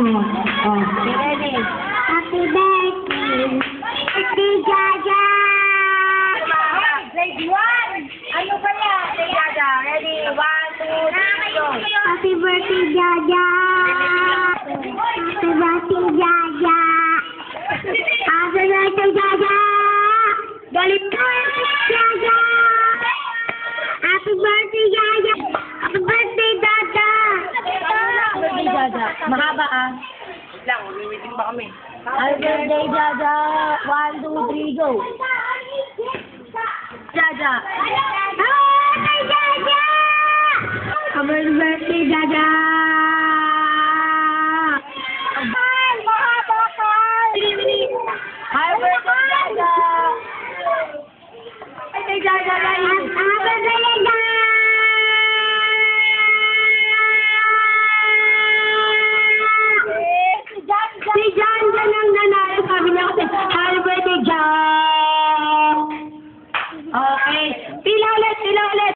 Ready? Happy birthday! Birthday, Jaja! Grade 1! Ano ba yan? Jaja, ready? 1, 2, 3, go! Happy birthday, Jaja! Happy birthday, Jaja! Happy birthday, Jaja! Galit ko! Jaja! Happy birthday, Jaja! Happy birthday, Jaja! Birthday, Jaja. Mahaba ah. Lang, umiwiting pa kami. Happy birthday, Jaja. 1, 2, 3, go! Jaja. Happy Jaja! Happy birthday, Jaja! Mahaba ka! Happy birthday, Jaja. Birthday, Jaja. Happy birthday, Jaja! Si John ang nanalo. Sabi niya kasi, happy birthday, John! Okay. Pila ulit, pila ulit.